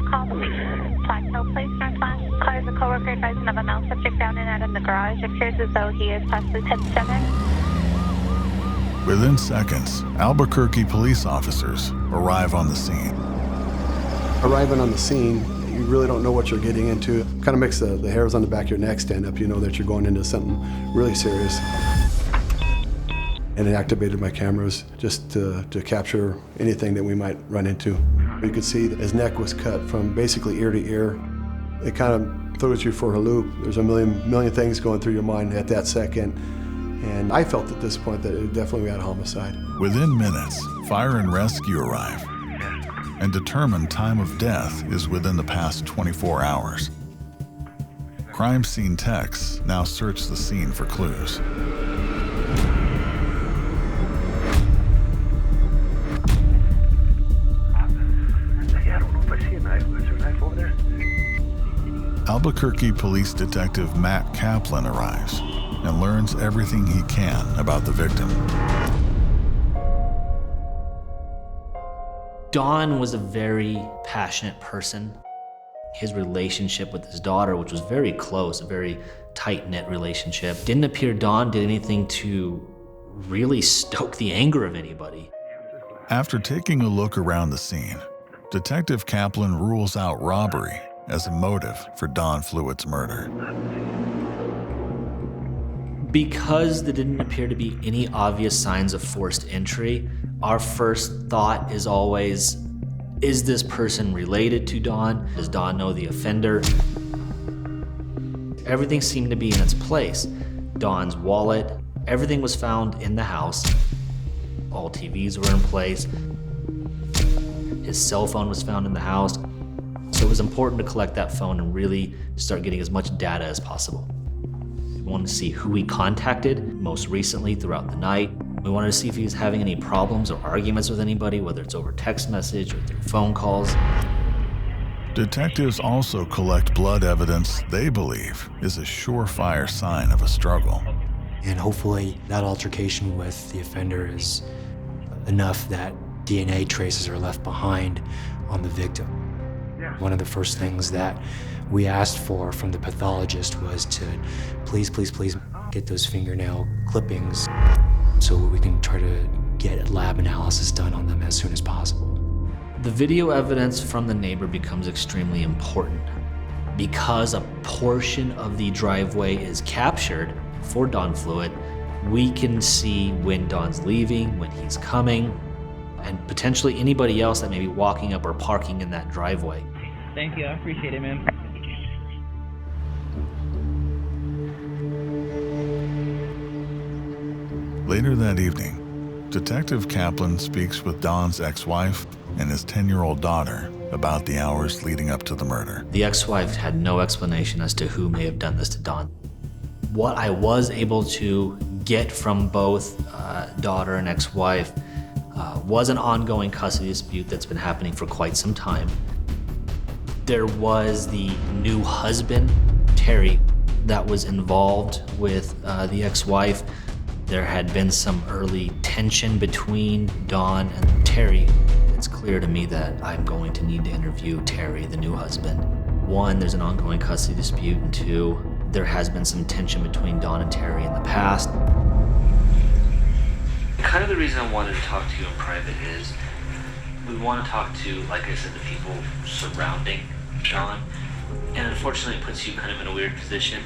911, call Plateau Place, Northwest. Car is a coworker advising of a male subject found and out in the garage. Appears as though he is possibly 10-7. Within seconds, Albuquerque police officers arrive on the scene. Arriving on the scene, you really don't know what you're getting into. Kind of makes the hairs on the back of your neck stand up. You know that you're going into something really serious. And it activated my cameras just to capture anything that we might run into. You could see that his neck was cut from basically ear to ear. It kind of throws you for a loop. There's a million things going through your mind at that second. And I felt at this point that it definitely had a homicide. Within minutes, fire and rescue arrive and determine time of death is within the past 24 hours. Crime scene techs now search the scene for clues. Albuquerque Police Detective Matt Kaplan arrives and learns everything he can about the victim. Don was a very passionate person. His relationship with his daughter, which was very close, a very tight-knit relationship, didn't appear Don did anything to really stoke the anger of anybody. After taking a look around the scene, Detective Kaplan rules out robbery as a motive for Don Fluitt's murder. Because there didn't appear to be any obvious signs of forced entry, our first thought is always, is this person related to Don? Does Don know the offender? Everything seemed to be in its place. Don's wallet, everything was found in the house. All TVs were in place. His cell phone was found in the house. So it was important to collect that phone and really start getting as much data as possible. We wanted to see who he contacted most recently throughout the night. We wanted to see if he was having any problems or arguments with anybody, whether it's over text message or through phone calls. Detectives also collect blood evidence they believe is a surefire sign of a struggle. And hopefully that altercation with the offender is enough that DNA traces are left behind on the victim. One of the first things that we asked for from the pathologist was to please get those fingernail clippings so we can try to get lab analysis done on them as soon as possible. The video evidence from the neighbor becomes extremely important. Because a portion of the driveway is captured for Don Fluitt, we can see when Don's leaving, when he's coming, and potentially anybody else that may be walking up or parking in that driveway. Thank you, I appreciate it, man. Later that evening, Detective Kaplan speaks with Don's ex-wife and his 10-year-old daughter about the hours leading up to the murder. The ex-wife had no explanation as to who may have done this to Don. What I was able to get from both daughter and ex-wife was an ongoing custody dispute that's been happening for quite some time. There was the new husband, Terry, that was involved with the ex-wife. There had been some early tension between Don and Terry. It's clear to me that I'm going to need to interview Terry, the new husband. One, there's an ongoing custody dispute, and two, there has been some tension between Don and Terry in the past. Kind of the reason I wanted to talk to you in private is we want to talk to, like I said, the people surrounding Don. And unfortunately, it puts you kind of in a weird position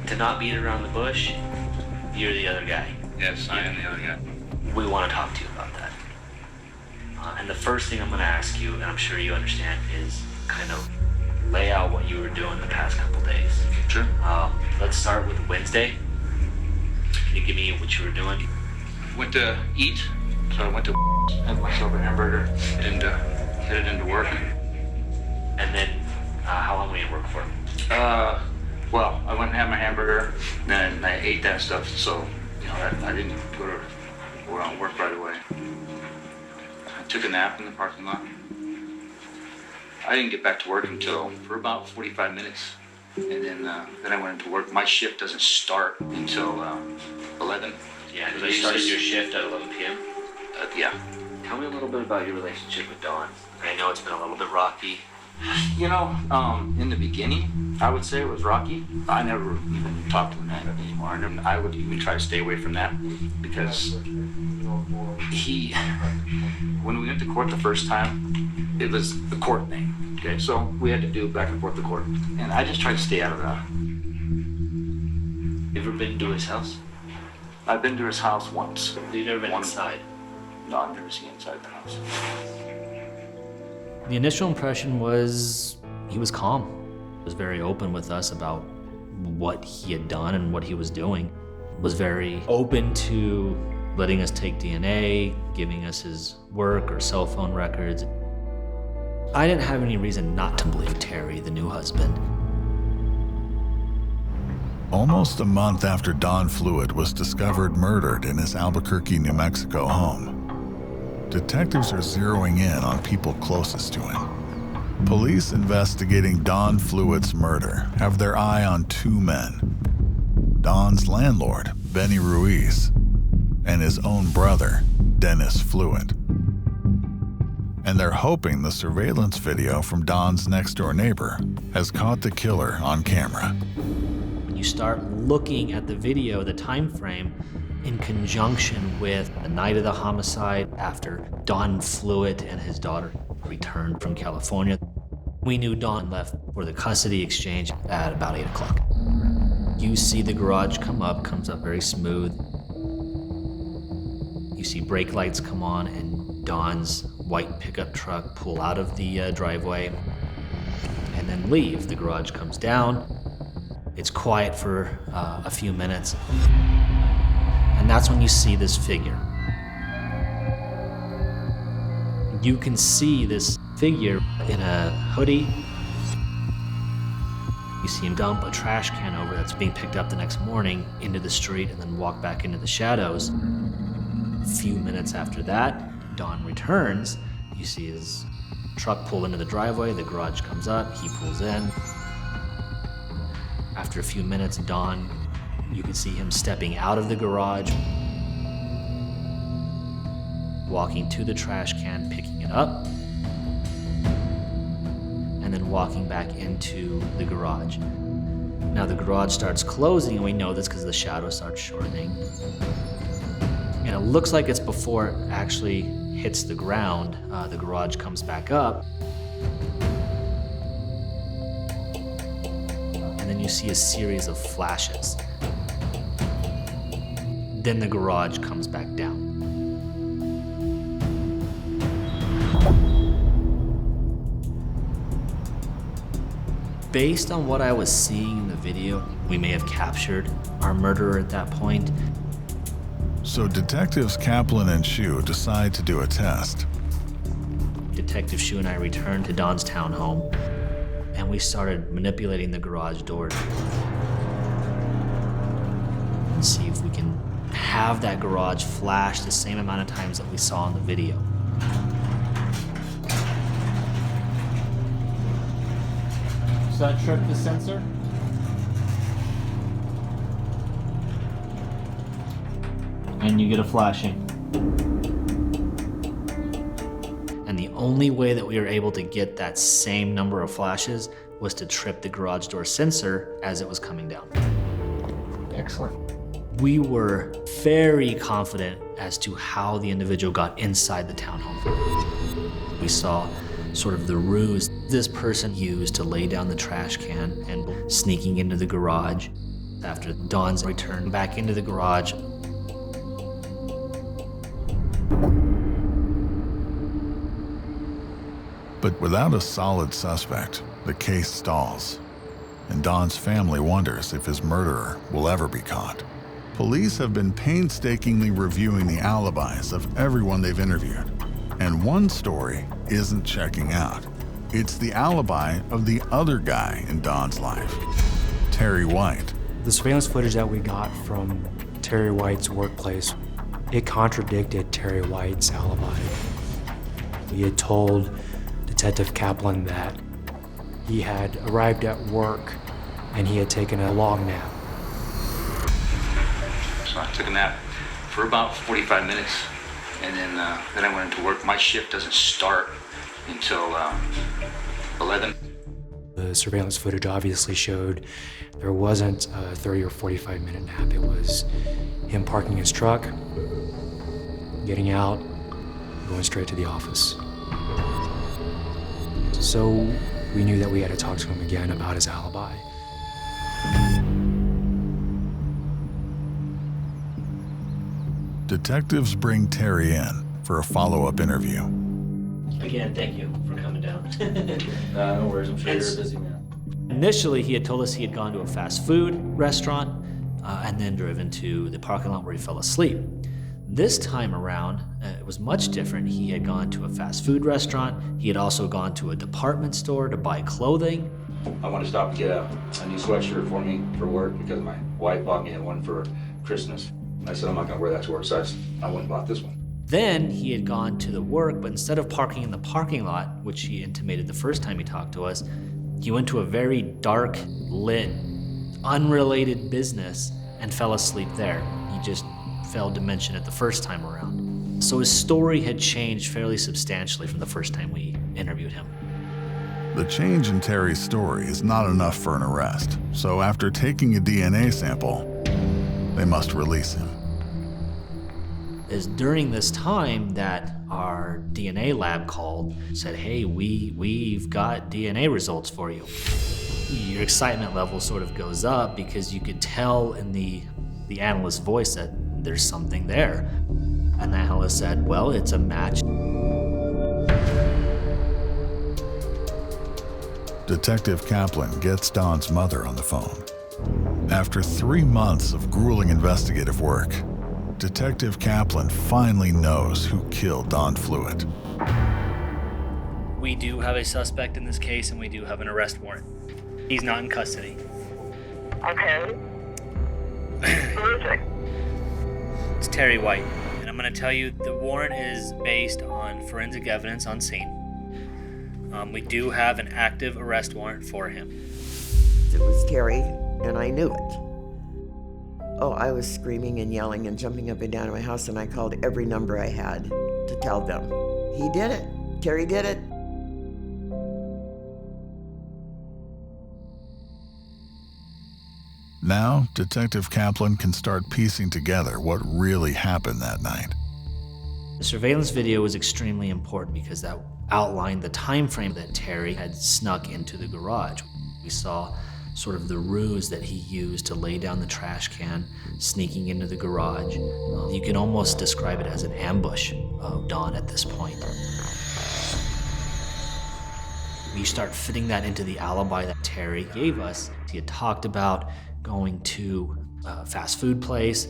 to not beat around the bush. You're the other guy. Yes, I am the other guy. We want to talk to you about that. And the first thing I'm going to ask you, and I'm sure you understand, is kind of lay out what you were doing the past couple days. Sure. Let's start with Wednesday. Can you give me what you were doing? Went to eat, so I went to had myself a hamburger and headed into work. And then, how long were you in work for? Well, I went and had my hamburger, then I ate that stuff, so, you know, I didn't go to work right away. I took a nap in the parking lot. I didn't get back to work until for about 45 minutes, and then I went into work. My shift doesn't start until 11. Yeah, so you started your shift at 11 p.m.? Yeah. Tell me a little bit about your relationship with Don. I know it's been a little bit rocky. You know, in the beginning, I would say it was rocky. I never even talked to him anymore. And I would even try to stay away from that because when we went to court the first time, it was the court thing. Okay, so we had to do back and forth to court. And I just tried to stay out of that. You ever been to his house? I've been to his house once. You've never been inside? No, I've never seen inside the house. The initial impression was he was calm. He was very open with us about what he had done and what he was doing. Was very open to letting us take DNA, giving us his work or cell phone records. I didn't have any reason not to believe Terry, the new husband. Almost a month after Don Fluitt was discovered murdered in his Albuquerque, New Mexico home, detectives are zeroing in on people closest to him. Police investigating Don Fluitt's murder have their eye on two men: Don's landlord, Benny Ruiz, and his own brother, Dennis Fluitt. And they're hoping the surveillance video from Don's next-door neighbor has caught the killer on camera. When you start looking at the video, the time frame, in conjunction with the night of the homicide after Don Fluitt and his daughter returned from California, we knew Don left for the custody exchange at about 8 o'clock. You see the garage comes up very smooth. You see brake lights come on and Don's white pickup truck pull out of the driveway and then leave. The garage comes down. It's quiet for a few minutes. And that's when you see this figure. You can see this figure in a hoodie. You see him dump a trash can over that's being picked up the next morning into the street and then walk back into the shadows. A few minutes after that, Don returns. You see his truck pull into the driveway, the garage comes up, he pulls in. After a few minutes, Don, you can see him stepping out of the garage, walking to the trash can, picking it up, and then walking back into the garage. Now the garage starts closing, and we know this because the shadow starts shortening. And it looks like it's before it actually hits the ground. The garage comes back up. And then you see a series of flashes. Then the garage comes back down. Based on what I was seeing in the video, we may have captured our murderer at that point. So detectives Kaplan and Shu decide to do a test. Detective Shu and I returned to Don's townhome, and we started manipulating the garage door and see if we can have that garage flash the same amount of times that we saw in the video. Does that trip the sensor? And you get a flashing. And the only way that we were able to get that same number of flashes was to trip the garage door sensor as it was coming down. Excellent. We were very confident as to how the individual got inside the townhome. We saw sort of the ruse this person used to lay down the trash can and sneaking into the garage. After Don's return back into the garage, But without a solid suspect, the case stalls, and Don's family wonders if his murderer will ever be caught. Police have been painstakingly reviewing the alibis of everyone they've interviewed, and one story isn't checking out. It's the alibi of the other guy in Don's life, Terry White. The surveillance footage that we got from Terry White's workplace, it contradicted Terry White's alibi. He had told Detective Kaplan that he had arrived at work and he had taken a long nap. So I took a nap for about 45 minutes, and then I went into work. My shift doesn't start until 11. The surveillance footage obviously showed there wasn't a 30 or 45 minute nap. It was him parking his truck, getting out, going straight to the office. So we knew that we had to talk to him again about his alibi. Detectives bring Terry in for a follow-up interview. Again, thank you for coming down. No worries, I'm sure you're a busy man. Initially, he had told us he had gone to a fast food restaurant and then driven to the parking lot where he fell asleep. This time around, it was much different. He had gone to a fast food restaurant. He had also gone to a department store to buy clothing. I want to stop and get a new sweatshirt for me for work because my wife bought me one for Christmas. And I said, I'm not going to wear that to work, so I went and bought this one. Then he had gone to the work, but instead of parking in the parking lot, which he intimated the first time he talked to us, he went to a very dark, lit, unrelated business and fell asleep there. He just failed to mention it the first time around. So his story had changed fairly substantially from the first time we interviewed him. The change in Terry's story is not enough for an arrest, so after taking a DNA sample, they must release him. Is during this time that our DNA lab called, said, hey, we've got DNA results for you. Your excitement level sort of goes up because you could tell in the analyst's voice that there's something there. And the analyst said, well, it's a match. Detective Kaplan gets Don's mother on the phone. After 3 months of grueling investigative work, Detective Kaplan finally knows who killed Don Fluitt. We do have a suspect in this case, and we do have an arrest warrant. He's not in custody. Okay. Who is it? It's Terry White, and I'm going to tell you the warrant is based on forensic evidence on scene. We do have an active arrest warrant for him. It was Terry, and I knew it. Oh, I was screaming and yelling and jumping up and down in my house, and I called every number I had to tell them. He did it. Terry did it. Now, Detective Kaplan can start piecing together what really happened that night. The surveillance video was extremely important because that outlined the time frame that Terry had snuck into the garage. We saw sort of the ruse that he used to lay down the trash can, sneaking into the garage. You can almost describe it as an ambush of Don at this point. We start fitting that into the alibi that Terry gave us. He had talked about going to a fast food place,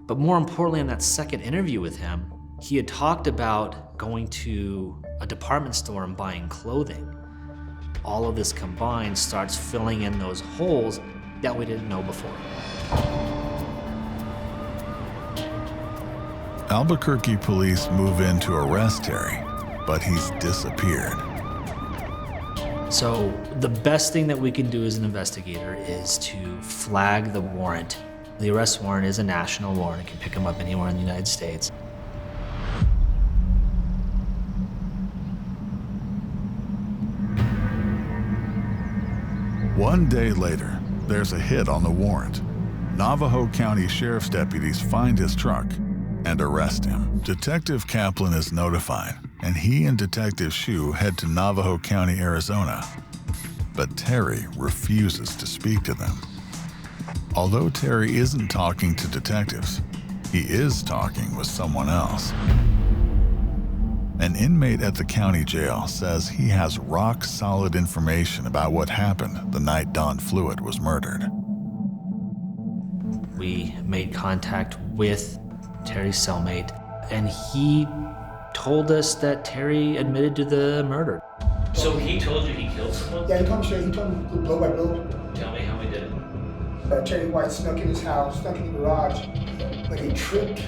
but more importantly, in that second interview with him, he had talked about going to a department store and buying clothing. All of this combined starts filling in those holes that we didn't know before. Albuquerque police move in to arrest Terry, but he's disappeared. So the best thing that we can do as an investigator is to flag the warrant. The arrest warrant is a national warrant. It can pick him up anywhere in the United States. One day later, there's a hit on the warrant. Navajo County Sheriff's deputies find his truck and arrest him. Detective Kaplan is notified, and he and Detective Shu head to Navajo County, Arizona. But Terry refuses to speak to them. Although Terry isn't talking to detectives, he is talking with someone else. An inmate at the county jail says he has rock-solid information about what happened the night Don Fluitt was murdered. We made contact with Terry's cellmate, and he told us that Terry admitted to the murder. So he told you he killed someone? Yeah, he told me straight. He told me blow by blow. Tell me how he did it. Terry White snuck in his house, snuck in the garage, but he tripped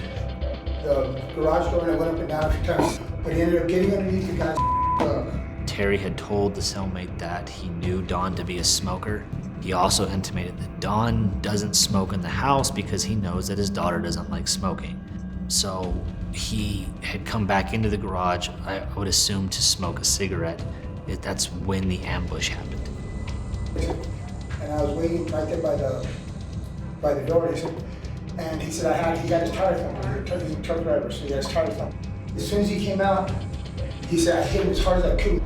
the garage door and I went up and down a few times. But he ended up getting underneath the guy's truck. Terry had told the cellmate that he knew Don to be a smoker. He also intimated that Don doesn't smoke in the house because he knows that his daughter doesn't like smoking. So he had come back into the garage, I would assume, to smoke a cigarette. That's when the ambush happened. And I was waiting right there by the door. And he said, he got his tire thumped. He's a truck driver, so he got his tire thumped. As soon as he came out, he said, I hit him as hard as I could.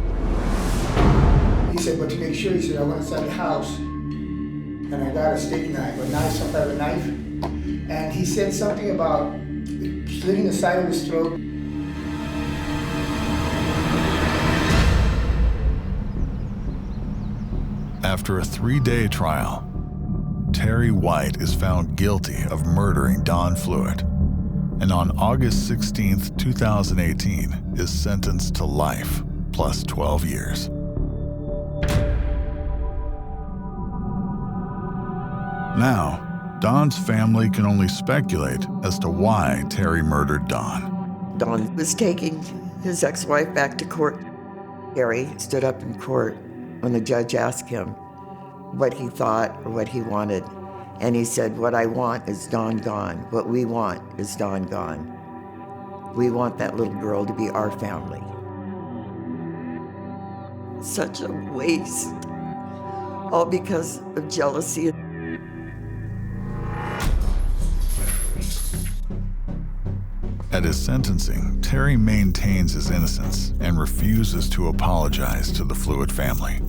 He said, but to make sure, he said, I went inside the house and I got a steak knife, some type of knife. And he said something about slitting the side of his throat. After a 3-day trial, Terry White is found guilty of murdering Don Fluitt, and on August 16, 2018, is sentenced to life plus 12 years. Now, Don's family can only speculate as to why Terry murdered Don. Don was taking his ex-wife back to court. Terry stood up in court when the judge asked him what he thought or what he wanted. And he said, what I want is Don gone. What we want is Don gone. We want that little girl to be our family. Such a waste, all because of jealousy. At his sentencing, Terry maintains his innocence and refuses to apologize to the Fluitt family.